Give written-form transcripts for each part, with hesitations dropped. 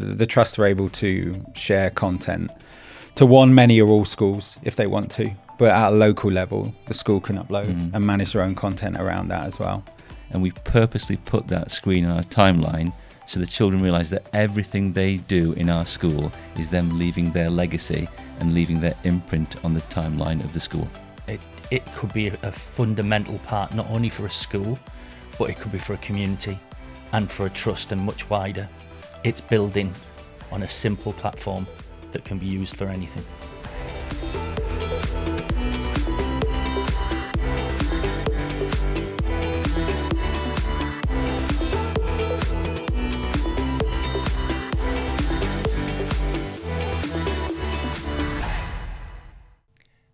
the trust are able to share content to many or all schools if they want to, but at a local level, the school can upload and manage their own content around that as well. And we purposely put that screen on our timeline so the children realise that everything they do in our school is them leaving their legacy and leaving their imprint on the timeline of the school. It could be a fundamental part, not only for a school, but it could be for a community and for a trust and much wider. It's building on a simple platform that can be used for anything.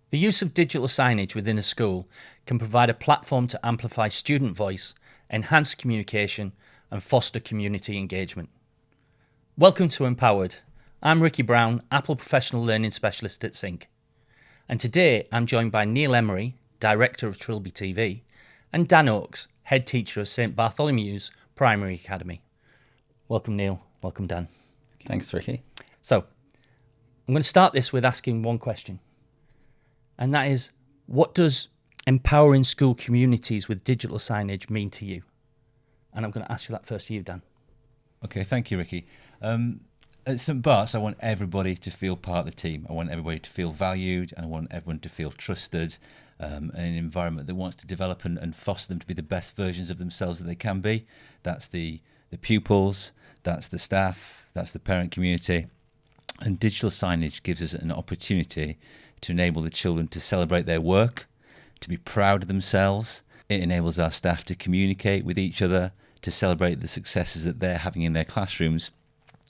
The use of digital signage within a school can provide a platform to amplify student voice, enhance communication, and foster community engagement. Welcome to Empowered. I'm Ricky Brown, Apple Professional Learning Specialist at Sync. And today I'm joined by Neil Emery, Director of TrilbyTV, and Dan Oakes, Head Teacher of St Bartholomew's Primary Academy. Welcome, Neil. Welcome, Dan. Thanks, Ricky. So, I'm going to start this with asking one question. And that is, what does empowering school communities with digital signage mean to you? And I'm going to ask you that first to you, Dan. Okay, thank you, Ricky. At St Bart's, I want everybody to feel part of the team. I want everybody to feel valued, and I want everyone to feel trusted, an environment that wants to develop and foster them to be the best versions of themselves that they can be. That's the pupils, that's the staff, that's the parent community. And digital signage gives us an opportunity to enable the children to celebrate their work, to be proud of themselves. It enables our staff to communicate with each other, to celebrate the successes that they're having in their classrooms.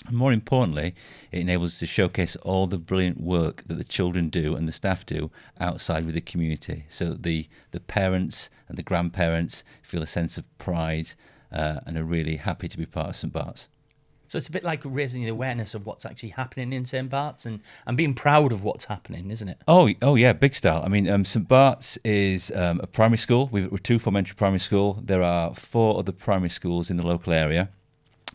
And more importantly, it enables us to showcase all the brilliant work that the children do and the staff do outside with the community. So the parents and the grandparents feel a sense of pride and are really happy to be part of St Bart's. So it's a bit like raising the awareness of what's actually happening in St Bart's and being proud of what's happening, isn't it? Oh yeah, big style. I mean, St Bart's is a primary school. We're two form-entry primary school. There are 4 other primary schools in the local area.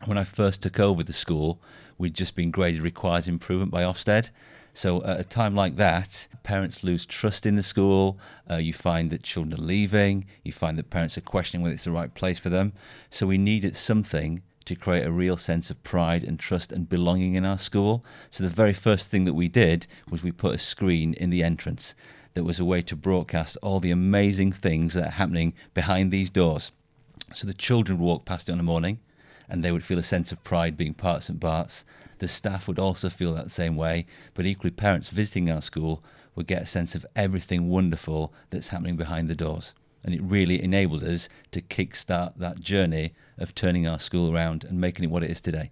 When I first took over the school, we'd just been graded requires improvement by Ofsted. So at a time like that, parents lose trust in the school. You find that children are leaving. You find that parents are questioning whether it's the right place for them. So we needed something to create a real sense of pride and trust and belonging in our school. So the very first thing that we did was we put a screen in the entrance that was a way to broadcast all the amazing things that are happening behind these doors. So the children would walk past it in the morning and they would feel a sense of pride being part of St Bart's. The staff would also feel that same way, but equally parents visiting our school would get a sense of everything wonderful that's happening behind the doors. And it really enabled us to kickstart that journey of turning our school around and making it what it is today.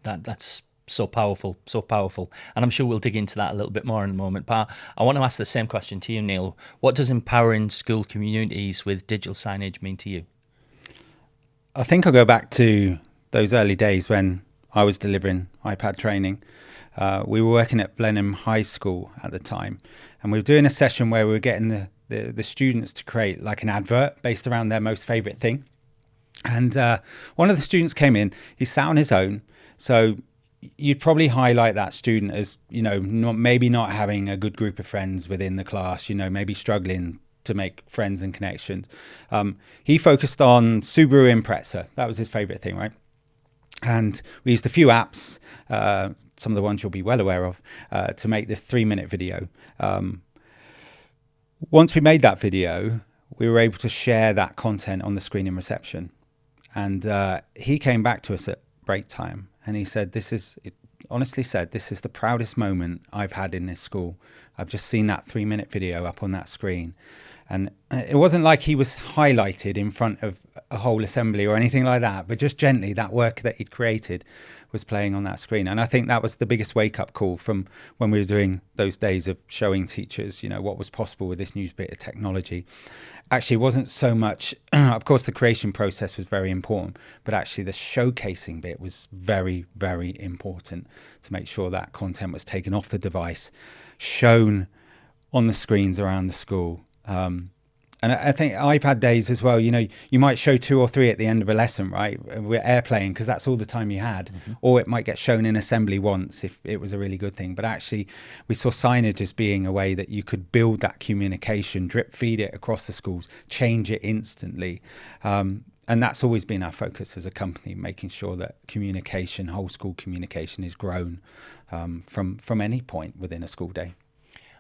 That's so powerful, so powerful. And I'm sure we'll dig into that a little bit more in a moment. But I want to ask the same question to you, Neil. What does empowering school communities with digital signage mean to you? I think I'll go back to those early days when I was delivering iPad training. We were working at Blenheim High School at the time, and we were doing a session where we were getting the students to create like an advert based around their most favourite thing. And one of the students came in, he sat on his own. So you'd probably highlight that student as, maybe not having a good group of friends within the class, maybe struggling to make friends and connections. He focused on Subaru Impreza. That was his favourite thing, right? And we used a few apps, some of the ones you'll be well aware of, to make this 3-minute video. Once we made that video, we were able to share that content on the screen in reception. And he came back to us at break time and he said, this is the proudest moment I've had in this school. I've just seen that 3-minute video up on that screen. And it wasn't like he was highlighted in front of a whole assembly or anything like that, but just gently that work that he'd created was playing on that screen. And I think that was the biggest wake-up call from when we were doing those days of showing teachers, what was possible with this new bit of technology. Actually, it wasn't so much, of course, the creation process was very important, but actually the showcasing bit was very, very important to make sure that content was taken off the device, shown on the screens around the school. And I think iPad days as well, you know, you might show 2 or 3 at the end of a lesson, right? We're airplaying because that's all the time you had. Or it might get shown in assembly once if it was a really good thing. But actually, we saw signage as being a way that you could build that communication, drip feed it across the schools, change it instantly. And that's always been our focus as a company, making sure that communication, whole school communication is grown from any point within a school day.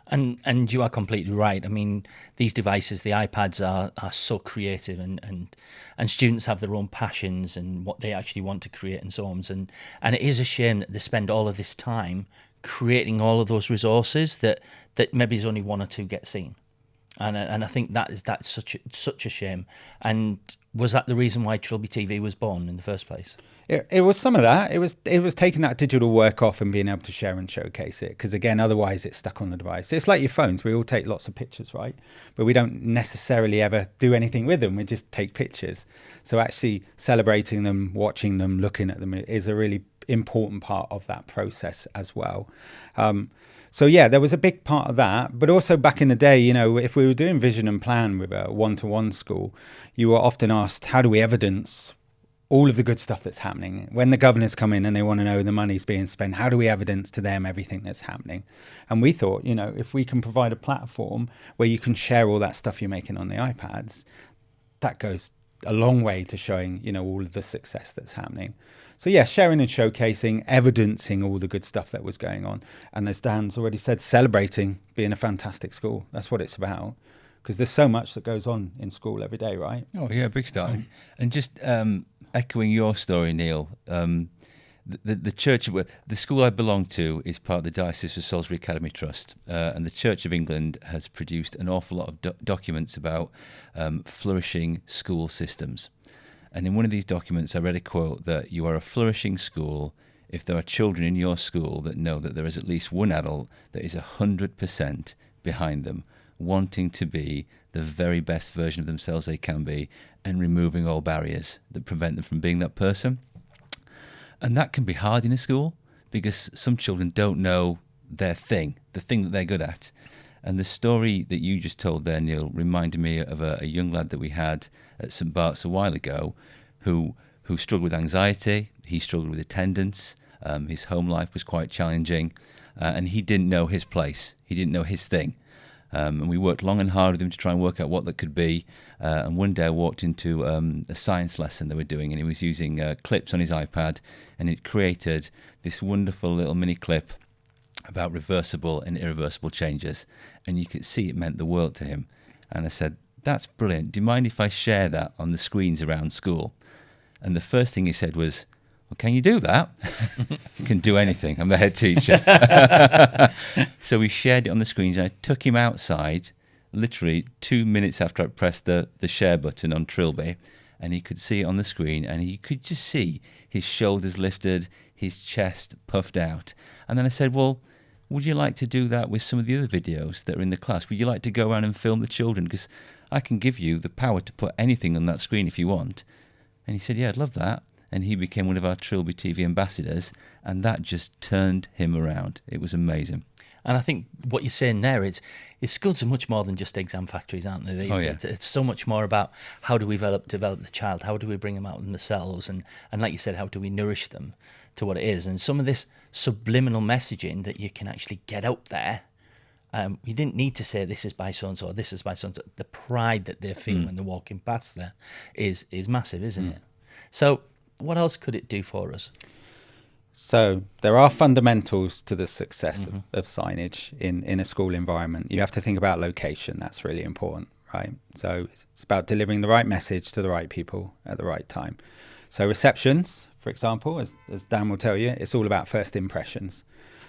And you are completely right. I mean, these devices, the iPads are so creative, and students have their own passions and what they actually want to create and so on. And it is a shame that they spend all of this time creating all of those resources that maybe is only 1 or 2 get seen. And I think that's such a shame. And was that the reason why TrilbyTV was born in the first place? It was some of that. It was taking that digital work off and being able to share and showcase it. Because again, otherwise it's stuck on the device. It's like your phones. We all take lots of pictures, right? But we don't necessarily ever do anything with them. We just take pictures. So actually celebrating them, watching them, looking at them is a really important part of that process as well. So yeah, there was a big part of that, but also back in the day, you know, if we were doing vision and plan with a one-to-one school, you were often asked, how do we evidence all of the good stuff that's happening? When the governors come in and they want to know the money's being spent, how do we evidence to them everything that's happening? And we thought, you know, if we can provide a platform where you can share all that stuff you're making on the iPads, that goes a long way to showing, you know, all of the success that's happening. So yeah, sharing and showcasing, evidencing all the good stuff that was going on. And as Dan's already said, celebrating being a fantastic school. That's what it's about. Because there's so much that goes on in school every day, right? Oh yeah, big start. And just echoing your story, Neil, the church, the school I belong to is part of the Diocese of Salisbury Academy Trust, and the Church of England has produced an awful lot of documents about flourishing school systems. And in one of these documents, I read a quote that you are a flourishing school if there are children in your school that know that there is at least one adult that is 100% behind them, wanting to be the very best version of themselves they can be, and removing all barriers that prevent them from being that person. And that can be hard in a school because some children don't know their thing, the thing that they're good at. And the story that you just told there, Neil, reminded me of a young lad that we had at St Bart's a while ago who struggled with anxiety, he struggled with attendance, his home life was quite challenging, and he didn't know his place, he didn't know his thing. And we worked long and hard with him to try and work out what that could be. And one day I walked into a science lesson they were doing, and he was using clips on his iPad, and it created this wonderful little mini clip about reversible and irreversible changes. And you could see it meant the world to him. And I said, that's brilliant. Do you mind if I share that on the screens around school? And the first thing he said was, well, can you do that? I can do anything. I'm the head teacher. So we shared it on the screens, and I took him outside literally 2 minutes after I pressed the share button on Trilby, and he could see it on the screen, and he could just see his shoulders lifted, his chest puffed out. And then I said, well, would you like to do that with some of the other videos that are in the class? Would you like to go around and film the children? Because I can give you the power to put anything on that screen if you want. And he said, yeah, I'd love that. And he became one of our TrilbyTV ambassadors, and that just turned him around. It was amazing. And I think what you're saying there is schools are much more than just exam factories, aren't they? Oh, yeah. It's so much more about how do we develop the child, how do we bring them out themselves, and like you said, how do we nourish them to what it is. And some of this subliminal messaging that you can actually get out there, you didn't need to say this is by so-and-so, or this is by so-and-so. The pride that they feel when they're walking past there is massive, isn't it? So what else could it do for us? So there are fundamentals to the success of signage in a school environment. You have to think about location. That's really important, right? So it's about delivering the right message to the right people at the right time. So receptions, for example, as Dan will tell you, it's all about first impressions.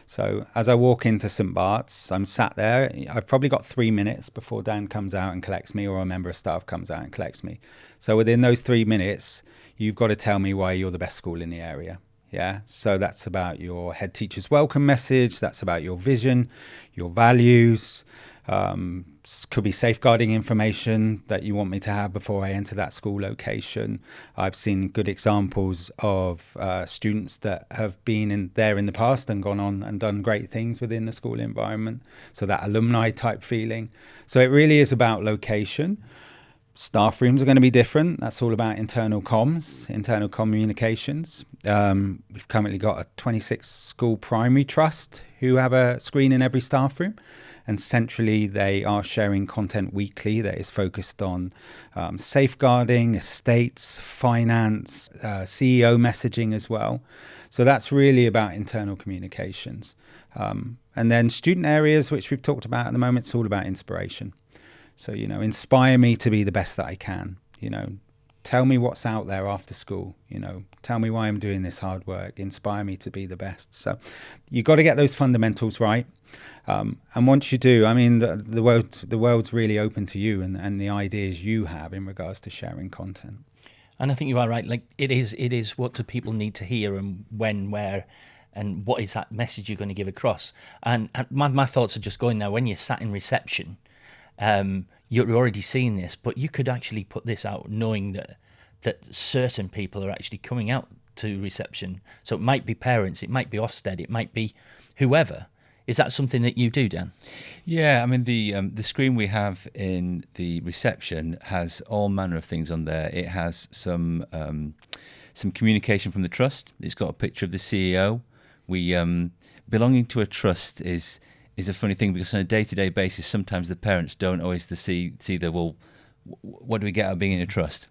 So as I walk into St Bart's, I'm sat there. I've probably got 3 minutes before Dan comes out and collects me, or a member of staff comes out and collects me. So within those 3 minutes, you've got to tell me why you're the best school in the area. Yeah, so that's about your head teacher's welcome message. That's about your vision, your values. Could be safeguarding information that you want me to have before I enter that school location. I've seen good examples of students that have been in the past and gone on and done great things within the school environment. So that alumni type feeling. So it really is about location. Staff rooms are going to be different. That's all about internal comms, internal communications. We've currently got a 26 school primary trust who have a screen in every staff room. And centrally, they are sharing content weekly that is focused on safeguarding, estates, finance, CEO messaging as well. So that's really about internal communications. And then student areas, which we've talked about at the moment, it's all about inspiration. So, inspire me to be the best that I can, tell me what's out there after school, tell me why I'm doing this hard work, inspire me to be the best. So you've got to get those fundamentals right. And once you do, the world's really open to you and the ideas you have in regards to sharing content. And I think you are right. Like it is what do people need to hear and when, where, and what is that message you're going to give across? And my thoughts are just going there when you're sat in reception. You're already seeing this, but you could actually put this out knowing that certain people are actually coming out to reception. So it might be parents, it might be Ofsted, it might be whoever. Is that something that you do, Dan? Yeah, the screen we have in the reception has all manner of things on there. It has some communication from the trust. It's got a picture of the CEO. We belonging to a trust is a funny thing because on a day-to-day basis, sometimes the parents don't always see what do we get out of being in a trust?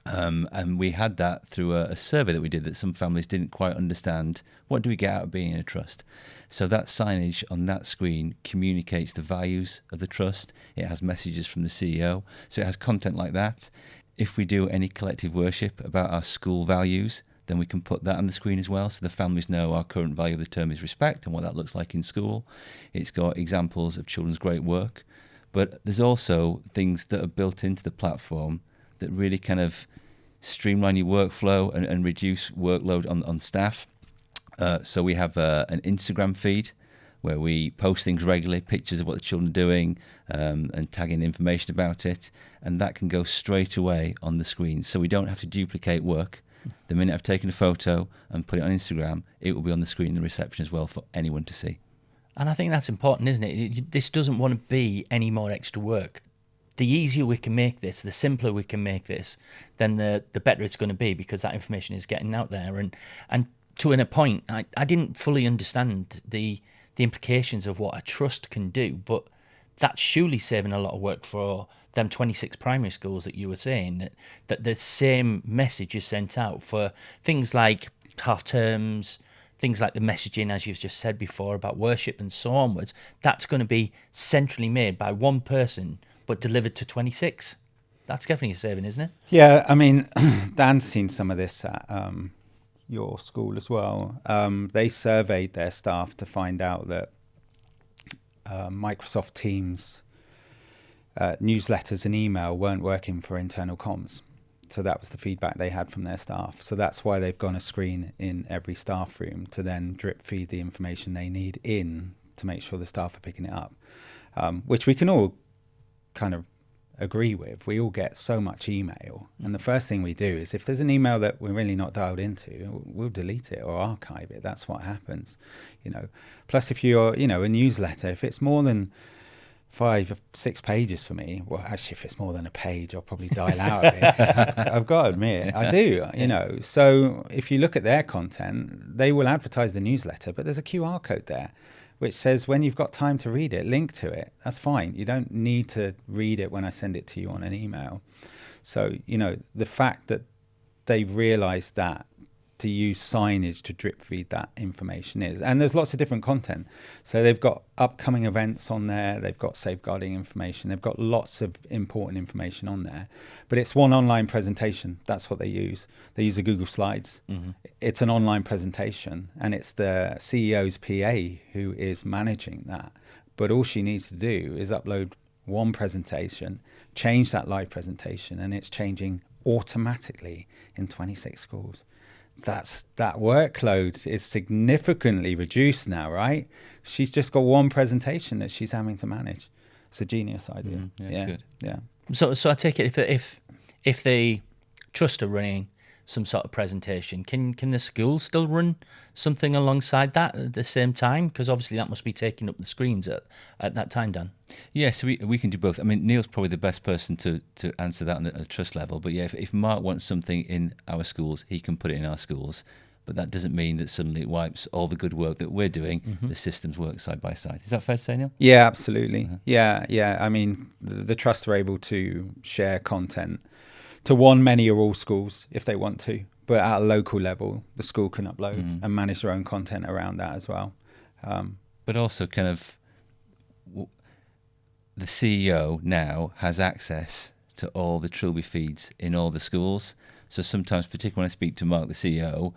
And we had that through a survey that we did that some families didn't quite understand. What do we get out of being in a trust? So that signage on that screen communicates the values of the trust. It has messages from the CEO. So it has content like that. If we do any collective worship about our school values, then we can put that on the screen as well, so the families know our current value of the term is respect and what that looks like in school. It's got examples of children's great work, but there's also things that are built into the platform that really kind of streamline your workflow and reduce workload on staff. So we have an Instagram feed where we post things regularly, pictures of what the children are doing, and tagging information about it, and that can go straight away on the screen, so we don't have to duplicate work. The minute I've taken a photo and put it on Instagram, it will be on the screen in the reception as well for anyone to see. And I think that's important, isn't it? This doesn't want to be any more extra work. The easier we can make this, the simpler we can make this, then the better it's going to be, because that information is getting out there. And to a point, I didn't fully understand the implications of what a trust can do, but that's surely saving a lot of work for them 26 primary schools that you were saying, that the same message is sent out for things like half terms, things like the messaging, as you've just said before, about worship and so onwards. That's going to be centrally made by one person, but delivered to 26. That's definitely a saving, isn't it? Yeah, Dan's seen some of this at your school as well. They surveyed their staff to find out that Microsoft Teams newsletters and email weren't working for internal comms. So that was the feedback they had from their staff. So that's why they've gone a screen in every staff room to then drip feed the information they need in to make sure the staff are picking it up, which we can all kind of agree with. We all get so much email, and the first thing we do is, if there's an email that we're really not dialed into, we'll delete it or archive it. That's what happens, Plus, if you're, a newsletter, if it's more than 5 or 6 pages for me, well, actually, if it's more than a page, I'll probably dial out of it. I've got to admit, I do, So if you look at their content, they will advertise the newsletter, but there's a QR code there which says when you've got time to read it, link to it. That's fine. You don't need to read it when I send it to you on an email. So, the fact that they've realized that to use signage to drip feed that information is, and there's lots of different content. So they've got upcoming events on there, they've got safeguarding information, they've got lots of important information on there, but it's one online presentation. That's what they use. They use a Google Slides. Mm-hmm. It's an online presentation, and it's the CEO's PA who is managing that, but all she needs to do is upload one presentation, change that live presentation, and it's changing automatically in 26 schools. that workload is significantly reduced now, right? She's just got one presentation that she's having to manage. It's a genius idea. Good. Yeah. So I take it if the trust are running some sort of presentation, can the school still run something alongside that at the same time? Because obviously that must be taking up the screens at that time, Dan. Yeah, so we can do both. I mean, Neil's probably the best person to answer that on a trust level. But yeah, if Mark wants something in our schools, he can put it in our schools. But that doesn't mean that suddenly it wipes all the good work that we're doing. The systems work side by side. Is that fair to say, Neil? Yeah, absolutely. Yeah. I mean, the trust are able to share content to many or all schools if they want to. But at a local level, the school can upload and manage their own content around that as well. But also kind of the CEO now has access to all the Trilby feeds in all the schools. So sometimes, particularly when I speak to Mark, the CEO,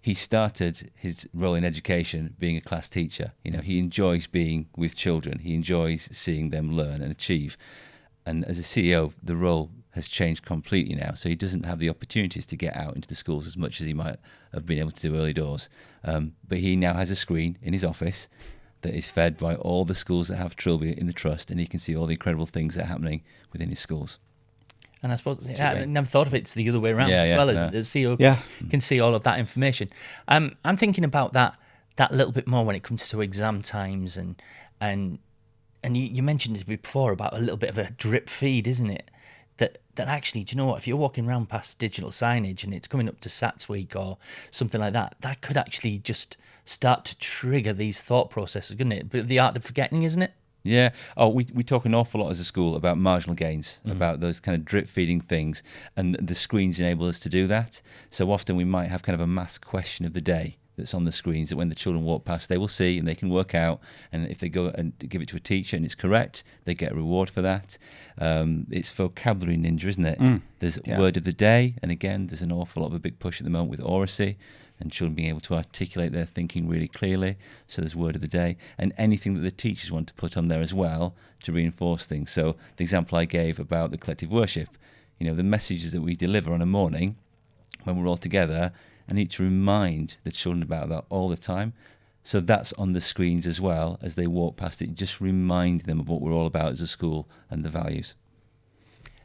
he started his role in education being a class teacher. He enjoys being with children. He enjoys seeing them learn and achieve. And as a CEO, the role has changed completely now. So he doesn't have the opportunities to get out into the schools as much as he might have been able to do early doors. But he now has a screen in his office that is fed by all the schools that have Trilby in the trust, and he can see all the incredible things that are happening within his schools. And I suppose I never thought of it's the other way around as well. As the CEO can see all of that information. I'm thinking about that little bit more when it comes to exam times, and you mentioned it before about a little bit of a drip feed, isn't it? That actually, do you know what? If you're walking around past Digital Signage and it's coming up to SATs week or something like that, that could actually just start to trigger these thought processes, couldn't it? But the art of forgetting, isn't it? Yeah. Oh, we talk an awful lot as a school about marginal gains, about those kind of drip feeding things, and the screens enable us to do that. So often we might have kind of a maths question of the day that's on the screens that when the children walk past, they will see and they can work out. And if they go and give it to a teacher and it's correct, they get a reward for that. It's vocabulary ninja, isn't it? There's word of the day. And again, there's an awful lot of a big push at the moment with oracy and children being able to articulate their thinking really clearly. So there's word of the day and anything that the teachers want to put on there as well to reinforce things. So the example I gave about the collective worship, the messages that we deliver on a morning when we're all together, I need to remind the children about that all the time. So that's on the screens as well as they walk past it, just reminding them of what we're all about as a school and the values.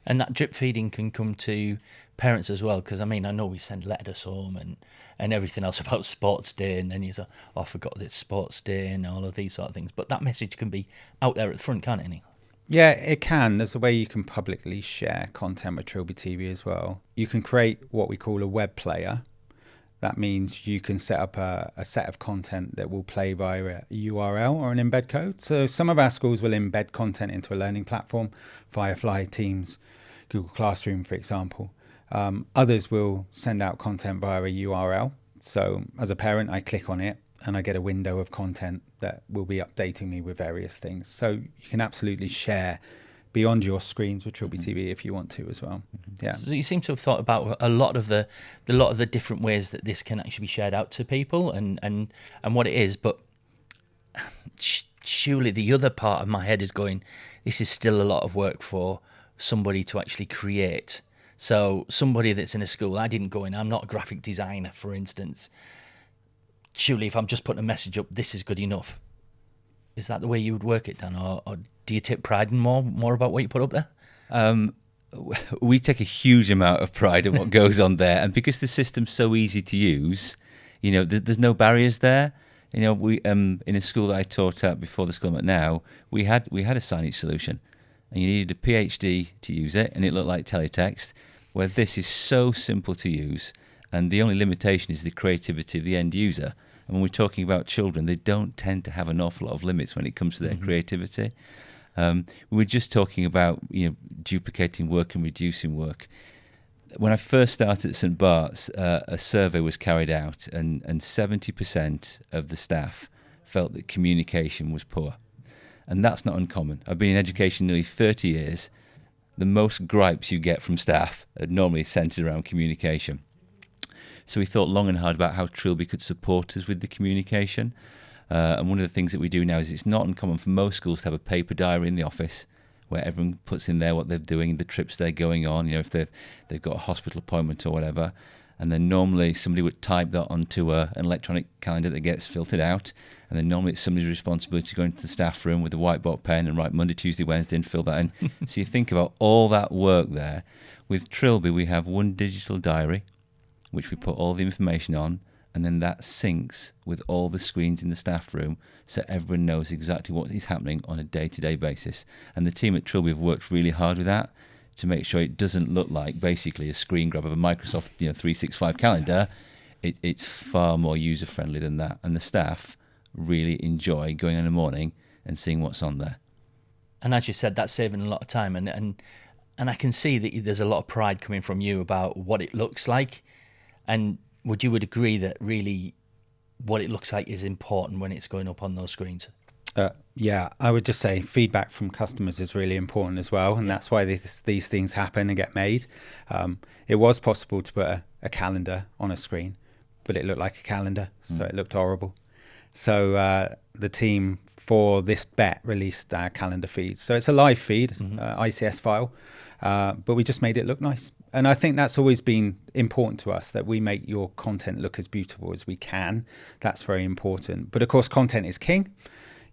And that drip feeding can come to parents as well, because I know we send letters home and everything else about sports day, and then you say, I forgot that it's sports day and all of these sort of things. But that message can be out there at the front, can't it, Neil? Yeah, it can. There's a way you can publicly share content with TrilbyTV as well. You can create what we call a web player. That means you can set up a set of content that will play via a URL or an embed code. So some of our schools will embed content into a learning platform, Firefly, Teams, Google Classroom, for example. Others will send out content via a URL. So as a parent, I click on it and I get a window of content that will be updating me with various things. So you can absolutely share beyond your screens with TrilbyTV if you want to as well. Yeah. So you seem to have thought about a lot of the different ways that this can actually be shared out to people and what it is. But surely the other part of my head is going, this is still a lot of work for somebody to actually create. So somebody that's in a school, I didn't go in, I'm not a graphic designer, for instance. Surely if I'm just putting a message up, this is good enough. Is that the way you would work it, Dan? Or do you take pride in more about what you put up there? We take a huge amount of pride in what goes on there. And because the system's so easy to use, there's no barriers there. We in a school that I taught at before the school I'm at now, we had a signage solution. And you needed a PhD to use it, and it looked like teletext, where this is so simple to use, and the only limitation is the creativity of the end user. And when we're talking about children, they don't tend to have an awful lot of limits when it comes to their creativity. We were just talking about duplicating work and reducing work. When I first started at St Bart's, a survey was carried out, and 70% of the staff felt that communication was poor. And that's not uncommon. I've been in education nearly 30 years. The most gripes you get from staff are normally centred around communication. So we thought long and hard about how Trilby could support us with the communication. And one of the things that we do now is it's not uncommon for most schools to have a paper diary in the office where everyone puts in there what they're doing, the trips they're going on, if they've got a hospital appointment or whatever. and then normally somebody would type that onto an electronic calendar that gets filtered out, and then normally it's somebody's responsibility to go into the staff room with a whiteboard pen and write Monday, Tuesday, Wednesday and fill that in. So you think about all that work there. With Trilby, we have one digital diary, which we put all the information on, and then that syncs with all the screens in the staff room, so everyone knows exactly what is happening on a day-to-day basis. And the team at Trilby have worked really hard with that to make sure it doesn't look like basically a screen grab of a Microsoft 365 calendar. It's far more user-friendly than that, and the staff really enjoy going in the morning and seeing what's on there. And as you said, that's saving a lot of time, and I can see that there's a lot of pride coming from you about what it looks like. And would agree that really what it looks like is important when it's going up on those screens? Yeah, I would just say feedback from customers is really important as well, and that's why these things happen and get made. It was possible to put a calendar on a screen, but it looked like a calendar, so it looked horrible. So the team for this bet released our calendar feeds. So it's a live feed, ICS file, but we just made it look nice. And I think that's always been important to us, that we make your content look as beautiful as we can. That's very important. But of course, content is king.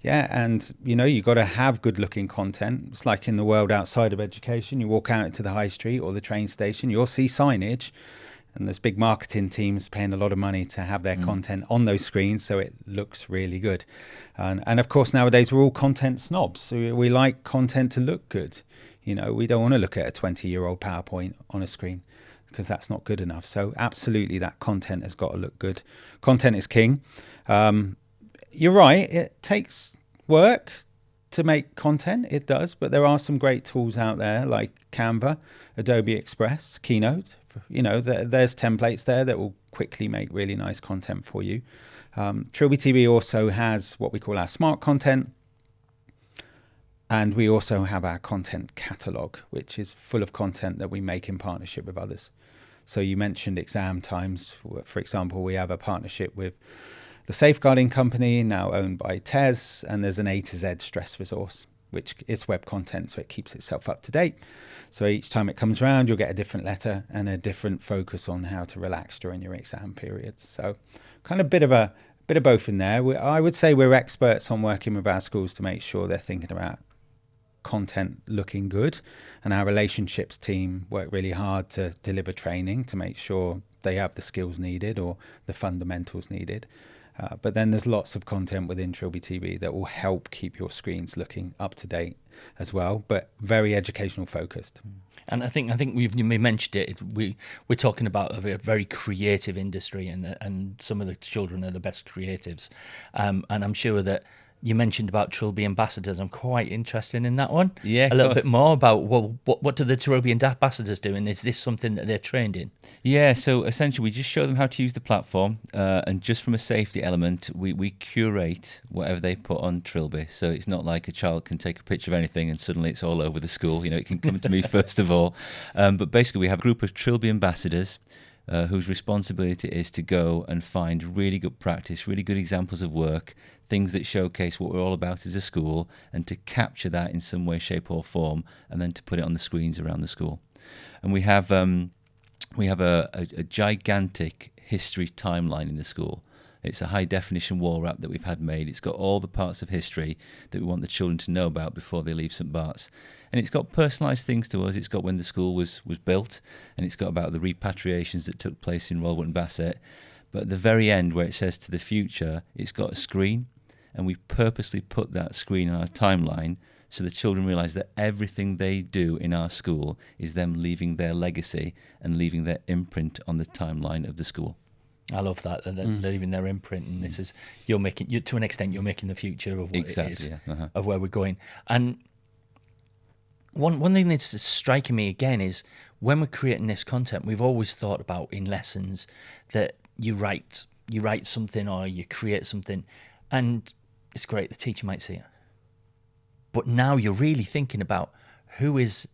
Yeah, and you've got to have good looking content. It's like in the world outside of education. You walk out into the high street or the train station, you'll see signage, and there's big marketing teams paying a lot of money to have their content on those screens so it looks really good. And of course, nowadays we're all content snobs. So we like content to look good. We don't want to look at a 20-year-old PowerPoint on a screen because that's not good enough. So absolutely, that content has got to look good. Content is king. You're right, it takes work to make content, it does, but there are some great tools out there like Canva, Adobe Express, Keynote. There's templates there that will quickly make really nice content for you. TrilbyTV also has what we call our smart content, and we also have our content catalog, which is full of content that we make in partnership with others. So you mentioned exam times. For example, we have a partnership with the Safeguarding Company, now owned by TES, and there's an A to Z stress resource, which is web content, so it keeps itself up to date. So each time it comes around, you'll get a different letter and a different focus on how to relax during your exam periods. So kind of bit of both in there. I would say we're experts on working with our schools to make sure they're thinking about content looking good, and our relationships team work really hard to deliver training to make sure they have the skills needed or the fundamentals needed. But then there's lots of content within TrilbyTV that will help keep your screens looking up to date as well, but very educational focused. And I think we mentioned it. We're talking about a very creative industry, and some of the children are the best creatives. And I'm sure that you mentioned about Trilby ambassadors. I'm quite interested in that one. Yeah, a little bit more about what do the Trilby ambassadors do, and is this something that they're trained in? Yeah, so essentially we just show them how to use the platform, and just from a safety element, we curate whatever they put on Trilby. So it's not like a child can take a picture of anything and suddenly it's all over the school. It can come to me first of all. But basically we have a group of Trilby ambassadors whose responsibility is to go and find really good practice, really good examples of work, things that showcase what we're all about as a school, and to capture that in some way, shape or form, and then to put it on the screens around the school. And we have a gigantic history timeline in the school. It's a high definition wall wrap that we've had made. It's got all the parts of history that we want the children to know about before they leave St Bart's. And it's got personalised things to us. It's got when the school was built, and it's got about the repatriations that took place in Royal Wootton Bassett. But at the very end, where it says to the future, it's got a screen, and we purposely put that screen on our timeline so the children realise that everything they do in our school is them leaving their legacy and leaving their imprint on the timeline of the school. I love that, leaving their imprint, and this is to an extent you're making the future of what it is, of where we're going. And one thing that's striking me again is when we're creating this content, we've always thought about in lessons that you write something or you create something, and it's great, the teacher might see it. But now you're really thinking about who is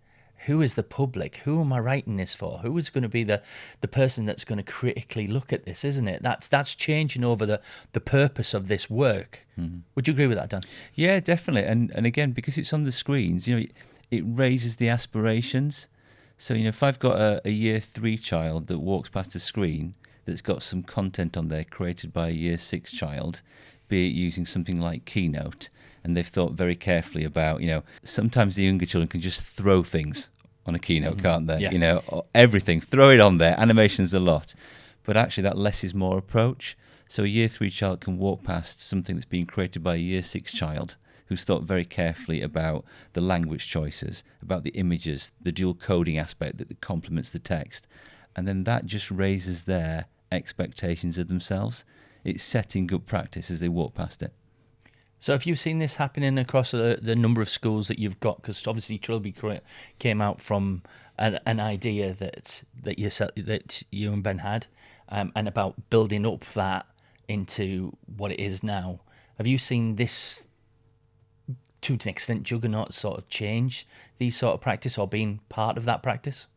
the public? Who am I writing this for? Who is going to be the person that's going to critically look at this, isn't it? That's changing over the purpose of this work. Mm-hmm. Would you agree with that, Dan? Yeah, definitely. And again, because it's on the screens, it raises the aspirations. So, if I've got a year 3 child that walks past a screen that's got some content on there created by a year 6 child, be it using something like Keynote, and they've thought very carefully about, sometimes the younger children can just throw things on a Keynote, can't they? Yeah. Everything, throw it on there, animations a lot. But actually that less is more approach. So a year 3 child can walk past something that's been created by a year 6 child who's thought very carefully about the language choices, about the images, the dual coding aspect that complements the text. And then that just raises their expectations of themselves. It's setting good practice as they walk past it. So have you seen this happening across the number of schools that you've got? Because obviously Trilby came out from an idea that you and Ben had, and about building up that into what it is now. Have you seen this, to an extent, Juggernaut sort of change these sort of practice or being part of that practice?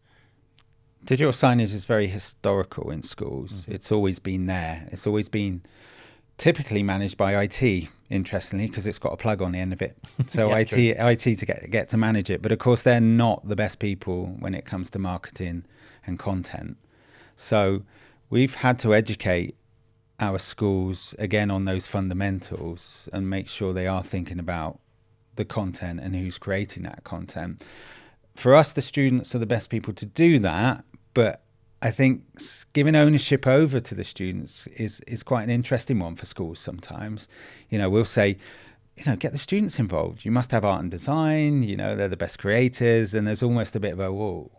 Digital signage is very historical in schools. It's always been there. It's always been typically managed by IT, interestingly, because it's got a plug on the end of it. So Yeah, IT to get to manage it. But of course, they're not the best people when it comes to marketing and content. So we've had to educate our schools again on those fundamentals and make sure they are thinking about the content and who's creating that content. For us, the students are the best people to do that, but I think giving ownership over to the students is quite an interesting one for schools sometimes. We'll say, get the students involved. You must have art and design, they're the best creators, and there's almost a bit of a, whoa,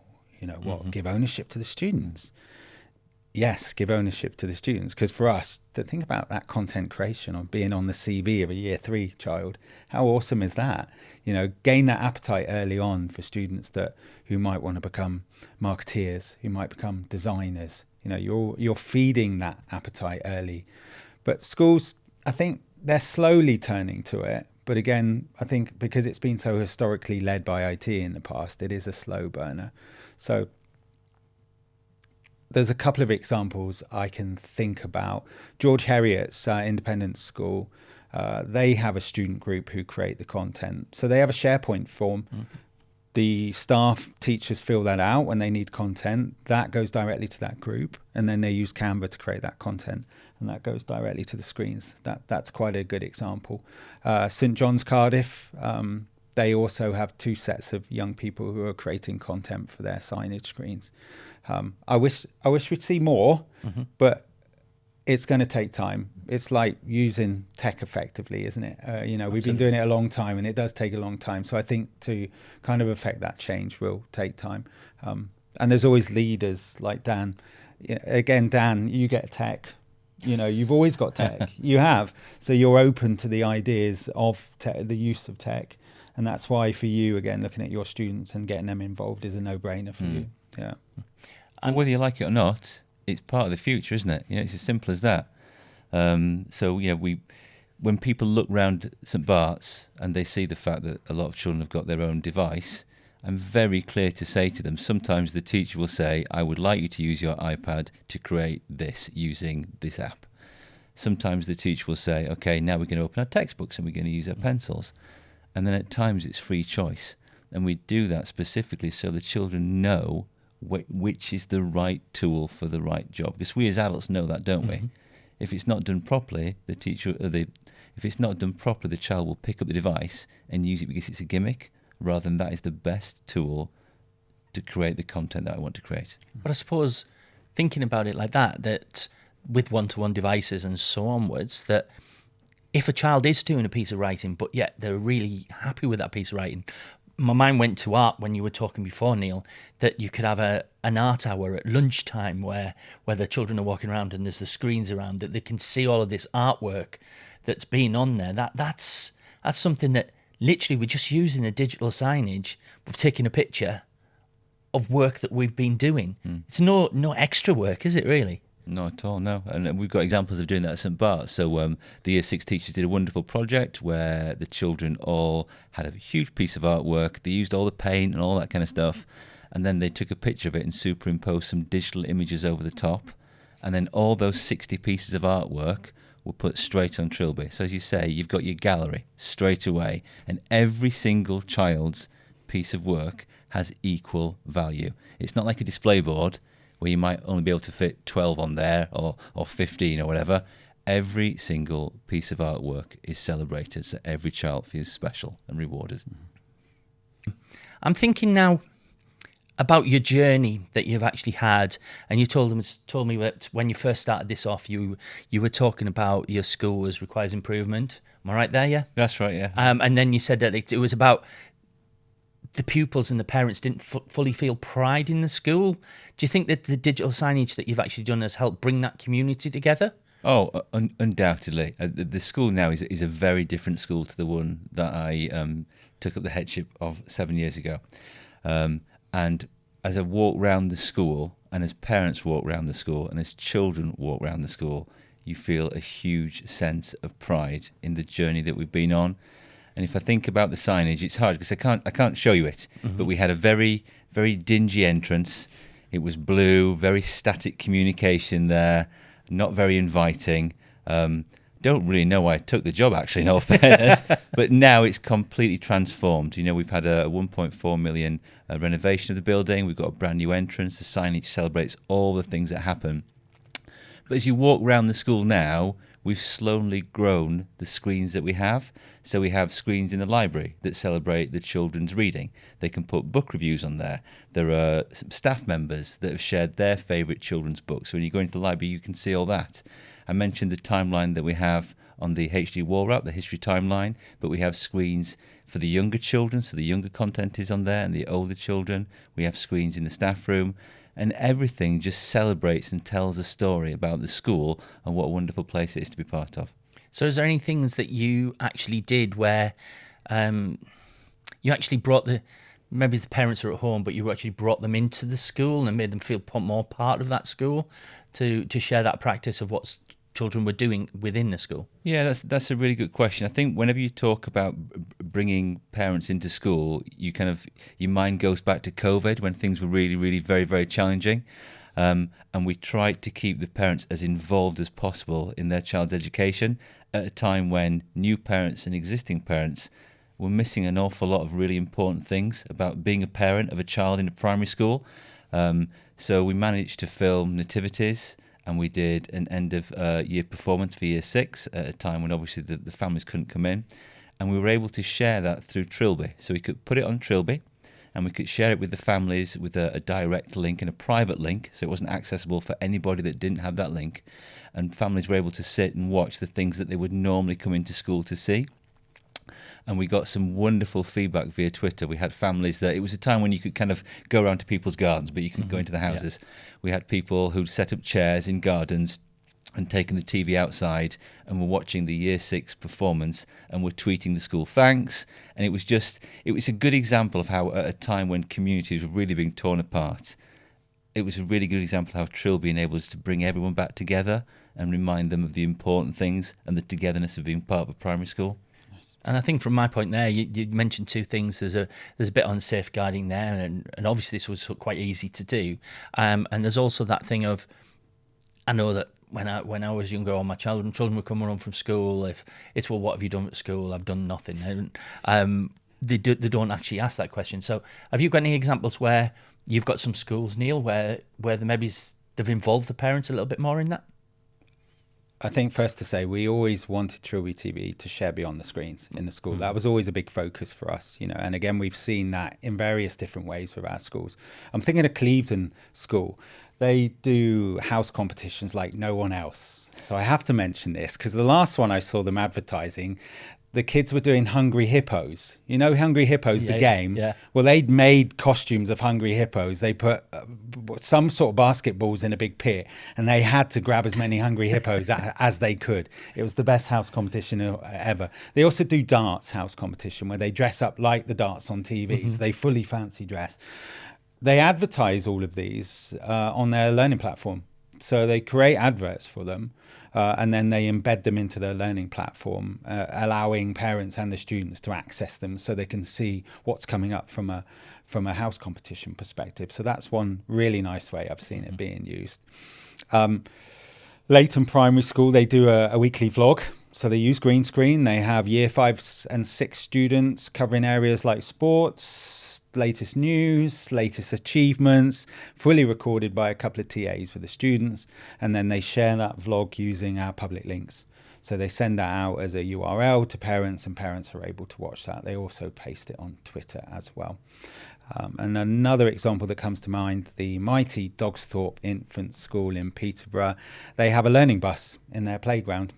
give ownership to the students. Yes, give ownership to the students, because for us, to think about that content creation or being on the CV of a year 3 child, how awesome is that? Gain that appetite early on for students who might want to become marketeers, who might become designers. You're feeding that appetite early. But schools, I think they're slowly turning to it. But again, I think because it's been so historically led by IT in the past, it is a slow burner. So there's a couple of examples I can think about. George Heriot's independent school, they have a student group who create the content. So they have a SharePoint form. The staff teachers fill that out when they need content. That goes directly to that group. And then they use Canva to create that content. And that goes directly to the screens. That's quite a good example. St. John's Cardiff, they also have 2 sets of young people who are creating content for their signage screens. I wish we'd see more, but it's going to take time. It's like using tech effectively, isn't it? We've been doing it a long time, and it does take a long time. So I think to kind of affect that change will take time. And there's always leaders like Dan. Again, Dan, you get tech. You've always got tech. You have. So you're open to the ideas of the use of tech. And that's why for you, again, looking at your students and getting them involved is a no-brainer for you. Yeah. And whether you like it or not, it's part of the future, isn't it? It's as simple as that. When people look round St. Bart's and they see the fact that a lot of children have got their own device, I'm very clear to say to them, sometimes the teacher will say, I would like you to use your iPad to create this using this app. Sometimes the teacher will say, okay, now we're going to open our textbooks and we're going to use our pencils. And then at times it's free choice. And we do that specifically so the children know which is the right tool for the right job. Because we as adults know that, don't we? If it's not done properly, the child will pick up the device and use it because it's a gimmick, rather than that is the best tool to create the content that I want to create. But I suppose thinking about it like that with one-to-one devices and so onwards, that if a child is doing a piece of writing, but yet they're really happy with that piece of writing, my mind went to art when you were talking before, Neil, that you could have an art hour at lunchtime where the children are walking around and there's the screens around, that they can see all of this artwork that's been on there. That's something that literally we're just using a digital signage. We've taken a picture of work that we've been doing. It's no extra work, is it really? Not at all, no. And we've got examples of doing that at St. Bart's. So the Year 6 teachers did a wonderful project where the children all had a huge piece of artwork. They used all the paint and all that kind of stuff. And then they took a picture of it and superimposed some digital images over the top. And then all those 60 pieces of artwork were put straight on Trilby. So as you say, you've got your gallery straight away. And every single child's piece of work has equal value. It's not like a display board where you might only be able to fit 12 on there or 15 or whatever. Every single piece of artwork is celebrated, so every child feels special and rewarded. I'm thinking now about your journey that you've actually had, and you told me that when you first started this off, you were talking about your school requires improvement. Am I right there? Yeah, that's right. Yeah. And then you said that it was about the pupils and the parents didn't fully feel pride in the school. Do you think that the digital signage that you've actually done has helped bring that community together? Oh, undoubtedly. The school now is a very different school to the one that I took up the headship of 7 years ago. And as I walk around the school, and as parents walk around the school, and as children walk around the school, you feel a huge sense of pride in the journey that we've been on. And if I think about the signage, it's hard because I can't show you it. Mm-hmm. But we had a very, very dingy entrance. It was blue, very static communication there, not very inviting. Don't really know why I took the job, actually, in all fairness. But now it's completely transformed. You know, we've had a 1.4 million renovation of the building. We've got a brand new entrance. The signage celebrates all the things that happen. But as you walk around the school now, we've slowly grown the screens that we have. So we have screens in the library that celebrate the children's reading. They can put book reviews on there. There are some staff members that have shared their favourite children's books. So when you go into the library, you can see all that. I mentioned the timeline that we have on the HD wall wrap, the history timeline, but we have screens for the younger children, so the younger content is on there, and the older children. We have screens in the staff room. And everything just celebrates and tells a story about the school and what a wonderful place it is to be part of. So is there any things that you actually did where you actually brought maybe the parents are at home, but you actually brought them into the school and made them feel more part of that school to share that practice of what children were doing within the school? Yeah, that's a really good question. I think whenever you talk about bringing parents into school, your mind goes back to COVID when things were really, really very, very challenging. And we tried to keep the parents as involved as possible in their child's education at a time when new parents and existing parents were missing an awful lot of really important things about being a parent of a child in a primary school. So we managed to film nativities, and we did an end-of-year performance for Year 6 at a time when obviously the families couldn't come in. And we were able to share that through Trilby. So we could put it on Trilby, and we could share it with the families with a direct link and a private link, so it wasn't accessible for anybody that didn't have that link. And families were able to sit and watch the things that they would normally come into school to see. And we got some wonderful feedback via Twitter. We had families that it was a time when you could kind of go around to people's gardens, but you couldn't go into the houses. Yeah. We had people who'd set up chairs in gardens and taken the TV outside and were watching the Year 6 performance and were tweeting the school thanks. And it was a good example of how at a time when communities were really being torn apart, it was a really good example of how Trilby enabled us to bring everyone back together and remind them of the important things and the togetherness of being part of a primary school. And I think from my point there, you mentioned two things. There's a bit on safeguarding there, and obviously this was quite easy to do. And there's also that thing of, I know that when I was younger, all my children would come home from school. If it's, well, what have you done at school? I've done nothing. They don't actually ask that question. So have you got any examples where you've got some schools, Neil, where they've involved the parents a little bit more in that? I think first to say, we always wanted TrilbyTV to share beyond the screens in the school. Mm-hmm. That was always a big focus for us, and again, we've seen that in various different ways with our schools. I'm thinking of Clevedon School. They do house competitions like no one else. So I have to mention this because the last one I saw them advertising, the kids were doing Hungry Hippos. You know Hungry Hippos, the game? Yeah. Well, they'd made costumes of Hungry Hippos. They put some sort of basketballs in a big pit, and they had to grab as many Hungry Hippos as they could. It was the best house competition ever. They also do darts house competition where they dress up like the darts on TVs. Mm-hmm. They fully fancy dress. They advertise all of these on their learning platform. So they create adverts for them. And then they embed them into their learning platform, allowing parents and the students to access them so they can see what's coming up from a house competition perspective. So that's one really nice way I've seen it being used. Leighton Primary School, they do a weekly vlog So they use green screen. They have year 5 and 6 students covering areas like sports, latest news, latest achievements, fully recorded by a couple of TAs with the students. And then they share that vlog using our public links. So they send that out as a URL to parents, and parents are able to watch that. They also paste it on Twitter as well. And another example that comes to mind, the mighty Dogsthorpe Infant School in Peterborough. They have a learning bus in their playground,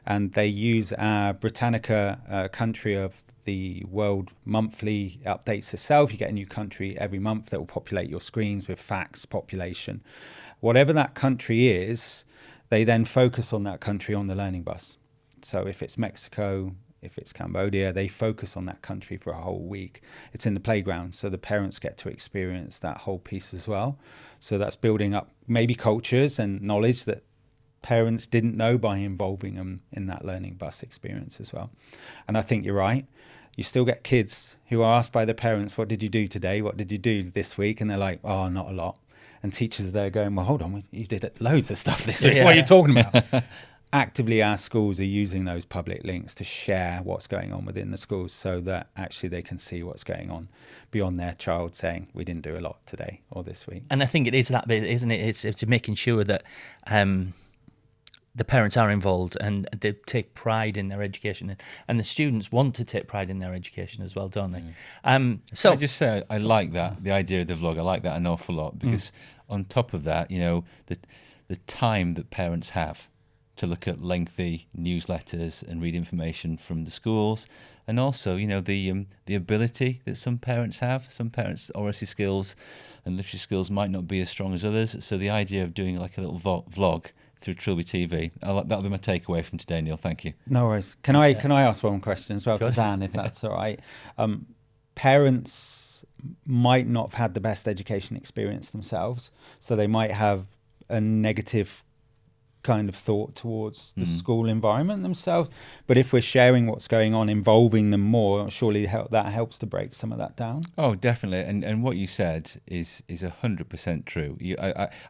and they use our Britannica country of the world monthly updates itself. You get a new country every month that will populate your screens with facts, population. Whatever that country is, they then focus on that country on the learning bus. So if it's Mexico, if it's Cambodia, they focus on that country for a whole week. It's in the playground, so the parents get to experience that whole piece as well. So that's building up maybe cultures and knowledge that parents didn't know by involving them in that learning bus experience as well. And I think you're right. You still get kids who are asked by their parents, what did you do today? What did you do this week? And they're like, oh, not a lot. And teachers are there going, well, hold on, you did loads of stuff this week. Yeah. What are you talking about? Actively, our schools are using those public links to share what's going on within the schools, so that actually they can see what's going on beyond their child saying, we didn't do a lot today or this week. And I think it is that bit, isn't it? It's making sure that the parents are involved and they take pride in their education, and the students want to take pride in their education as well, don't they? So I just say I like that, the idea of the vlog. I like that an awful lot, because on top of that, you know, the time that parents have to look at lengthy newsletters and read information from the schools, and also, you know, the ability that some parents have. Some parents' oracy skills and literacy skills might not be as strong as others. So the idea of doing like a little vlog through TrilbyTV, that'll be my takeaway from today, Neil. Thank you. No worries. Can I ask one question as well to Dan, if that's all right? Parents might not have had the best education experience themselves, so they might have a negative kind of thought towards the school environment themselves. But if we're sharing what's going on, involving them more, surely that helps to break some of that down. Oh, definitely. And what you said is 100% true.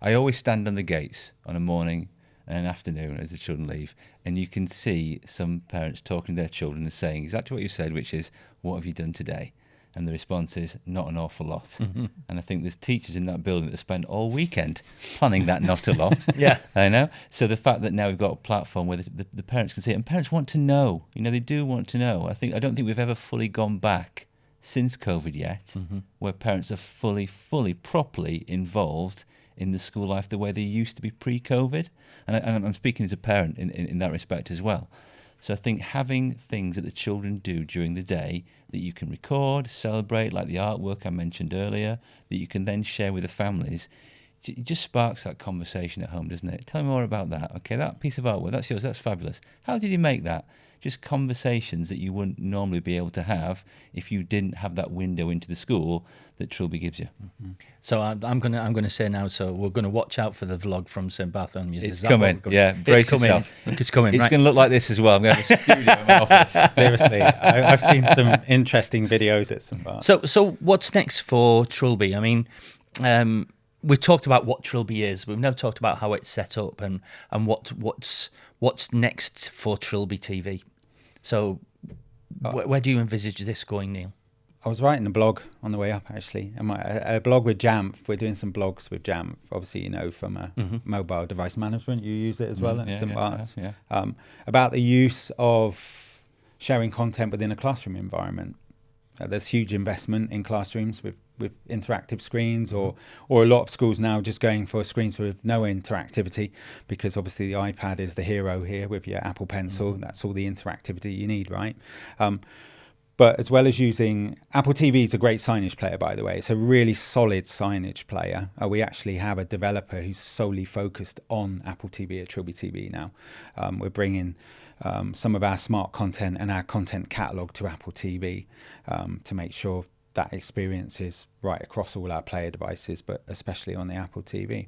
I always stand on the gates on a morning and an afternoon as the children leave, and you can see some parents talking to their children and saying exactly what you said, which is, what have you done today? And the response is, not an awful lot. Mm-hmm. And I think there's teachers in that building that spend all weekend planning that not a lot. Yeah. I know. So the fact that now we've got a platform where the parents can see it, and parents want to know. You know, they do want to know. I don't think we've ever fully gone back since COVID yet, where parents are fully, properly involved in the school life the way they used to be pre-COVID. And I'm speaking as a parent in that respect as well. So I think having things that the children do during the day that you can record, celebrate, like the artwork I mentioned earlier, that you can then share with the families, it just sparks that conversation at home, doesn't it? Tell me more about that. Okay, that piece of artwork, that's yours, that's fabulous. How did you make that? Just conversations that you wouldn't normally be able to have if you didn't have that window into the school that Trilby gives you. Mm-hmm. So I'm gonna say now. So we're gonna watch out for the vlog from St Bartholomew. It's coming. Yeah, brace yourself. It's coming. It's right. going to look like this as well. I'm going to have a studio in my office. Seriously, I've seen some interesting videos at St Bart. So what's next for Trilby? I mean, we've talked about what Trilby is. We've now talked about how it's set up and what's next for TrilbyTV. So where do you envisage this going, Neil? I was writing a blog on the way up, actually. A blog with Jamf. We're doing some blogs with Jamf. Obviously, you know, from mobile device management, you use it as well at St Bart's. Yeah. About the use of sharing content within a classroom environment. There's huge investment in classrooms with interactive screens, or a lot of schools now just going for screens with no interactivity, because obviously the iPad is the hero here with your Apple Pencil. That's all the interactivity you need, right? But as well as using Apple TV is a great signage player, by the way. It's a really solid signage player. We actually have a developer who's solely focused on Apple TV at TrilbyTV now. We're bringing some of our smart content and our content catalog to Apple TV to make sure that experience is right across all our player devices, but especially on the Apple TV.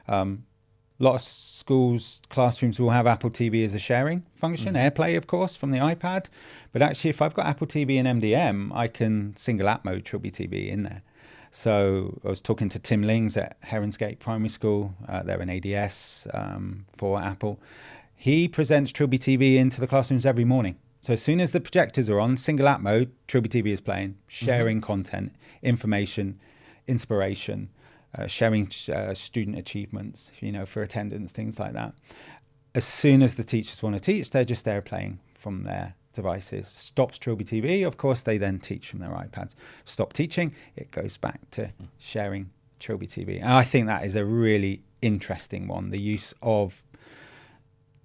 A lot of schools, classrooms will have Apple TV as a sharing function, AirPlay, of course, from the iPad. But actually, if I've got Apple TV and MDM, I can single app mode TrilbyTV in there. So I was talking to Tim Lings at Heronsgate Primary School. They're an ADS for Apple. he presents TrilbyTV into the classrooms every morning. So as soon as the projectors are on, single app mode, TrilbyTV is playing, sharing content, information, inspiration, sharing student achievements, for attendance, things like that. As soon as the teachers want to teach, they're just there playing from their devices. Stops TrilbyTV, of course, they then teach from their iPads. Stop teaching, it goes back to sharing TrilbyTV. And I think that is a really interesting one, the use of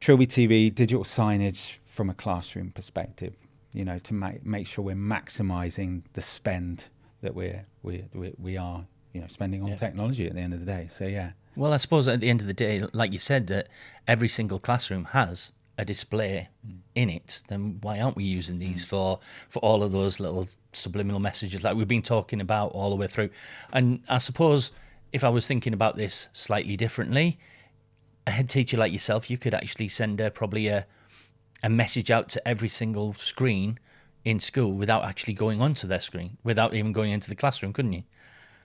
TrilbyTV, digital signage from a classroom perspective, to make sure we're maximizing the spend that we are, spending on technology at the end of the day. So, yeah. Well, I suppose at the end of the day, like you said, that every single classroom has a display in it. Then why aren't we using these for all of those little subliminal messages like we've been talking about all the way through? And I suppose if I was thinking about this slightly differently, a head teacher like yourself, you could actually send probably a message out to every single screen in school without actually going onto their screen, without even going into the classroom, couldn't you?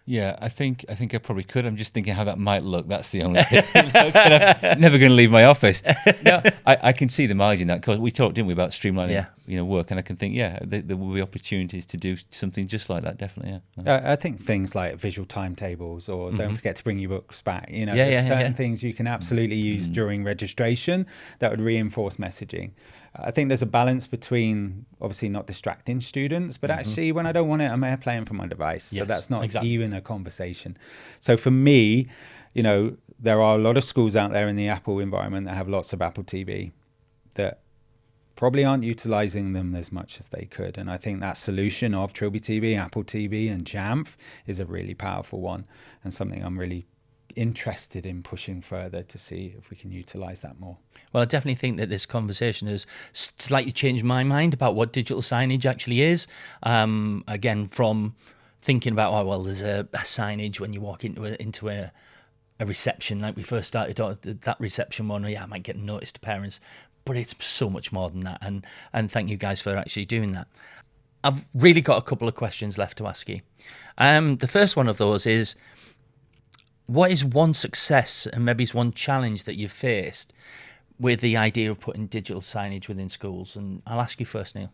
Yeah, I think I probably could. I'm just thinking how that might look. That's the only thing. I'm never going to leave my office. No, I can see the margin that, because we talked, didn't we, about streamlining work, and I can think, there will be opportunities to do something just like that, definitely, I think things like visual timetables, or don't forget to bring your books back. There's certain things you can absolutely use during registration that would reinforce messaging. I think there's a balance between obviously not distracting students, but actually when I don't want it, I'm playing from my device. So that's not even a conversation. So for me, there are a lot of schools out there in the Apple environment that have lots of Apple TV that probably aren't utilizing them as much as they could. And I think that solution of TrilbyTV, Apple TV and Jamf is a really powerful one, and something I'm really interested in pushing further to see if we can utilize that more. Well, I definitely think that this conversation has slightly changed my mind about what digital signage actually is. Again, from thinking about, there's a signage when you walk into a reception, like we first started, that reception one, I might get noticed to parents, but it's so much more than that. And thank you guys for actually doing that. I've really got a couple of questions left to ask you. The first one of those is, what is one success and maybe it's one challenge that you've faced with the idea of putting digital signage within schools? And I'll ask you first, Neil.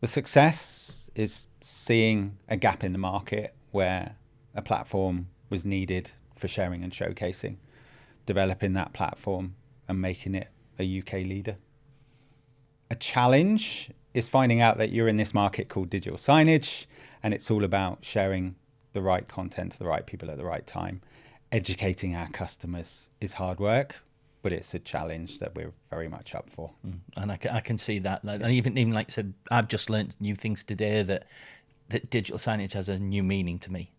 The success is seeing a gap in the market where a platform was needed for sharing and showcasing, developing that platform and making it a UK leader. A challenge is finding out that you're in this market called digital signage, and it's all about sharing the right content to the right people at the right time. Educating our customers is hard work, but it's a challenge that we're very much up for. And I can see that. And even like I said, I've just learned new things today that digital signage has a new meaning to me.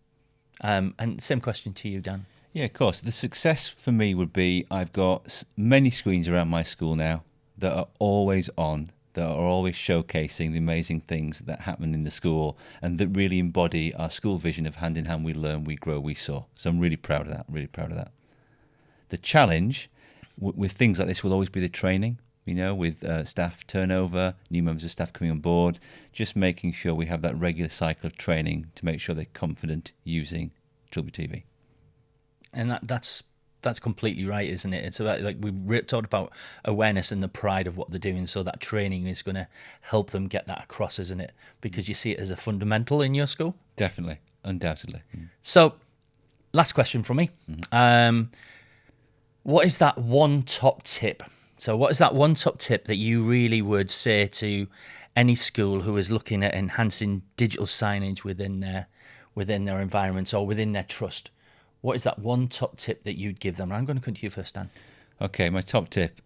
And same question to you, Dan. Yeah, of course. The success for me would be, I've got many screens around my school now that are always on, that are always showcasing the amazing things that happen in the school and that really embody our school vision of hand in hand we learn, we grow, we soar. So I'm really proud of that, The challenge with things like this will always be the training, with staff turnover, new members of staff coming on board, just making sure we have that regular cycle of training to make sure they're confident using TrilbyTV. And that's completely right, isn't it? It's about, like we talked about awareness and the pride of what they're doing, so that training is going to help them get that across, isn't it? Because you see it as a fundamental in your school. Definitely, undoubtedly. So, last question from me. What is that one top tip? So what is that one top tip that you really would say to any school who is looking at enhancing digital signage within their environments or within their trust? What is that one top tip that you'd give them? And I'm going to come to you first, Dan. Okay, my top tip.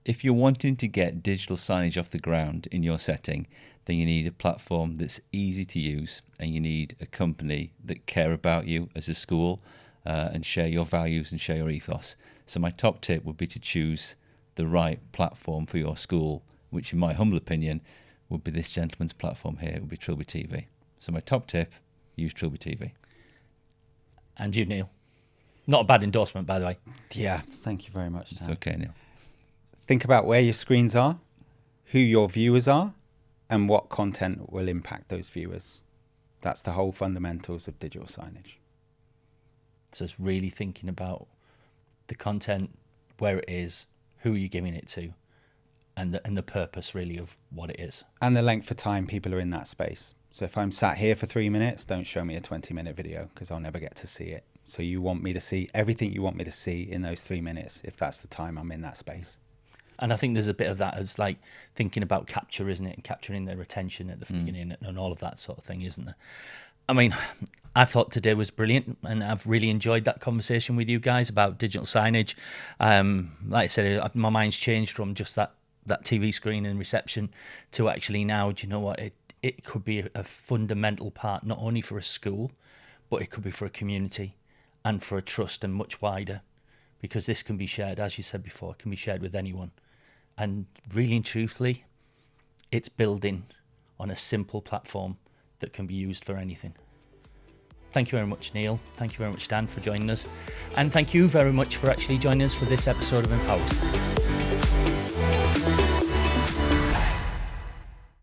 If you're wanting to get digital signage off the ground in your setting, then you need a platform that's easy to use, and you need a company that care about you as a school and share your values and share your ethos. So my top tip would be to choose the right platform for your school, which in my humble opinion would be this gentleman's platform here. It would be TrilbyTV. So my top tip, use TrilbyTV. And you, Neil. Not a bad endorsement, by the way. Yeah, thank you very much. It's okay, Neil. Think about where your screens are, who your viewers are, and what content will impact those viewers. That's the whole fundamentals of digital signage. So it's really thinking about the content, where it is, who you're giving it to, and the purpose really of what it is. And the length of time people are in that space. So if I'm sat here for 3 minutes, don't show me a 20-minute video because I'll never get to see it. So you want me to see everything you want me to see in those 3 minutes if that's the time I'm in that space. And I think there's a bit of that as like thinking about capture, isn't it? And capturing their attention at the beginning and all of that sort of thing, isn't there? I mean, I thought today was brilliant, and I've really enjoyed that conversation with you guys about digital signage. Like I said, my mind's changed from just that TV screen and reception to actually now, do you know what? It could be a fundamental part, not only for a school, but it could be for a community and for a trust and much wider, because this can be shared, as you said before, it can be shared with anyone. And really and truthfully, it's building on a simple platform that can be used for anything. Thank you very much, Neil. Thank you very much, Dan, for joining us. And thank you very much for actually joining us for this episode of Empowered.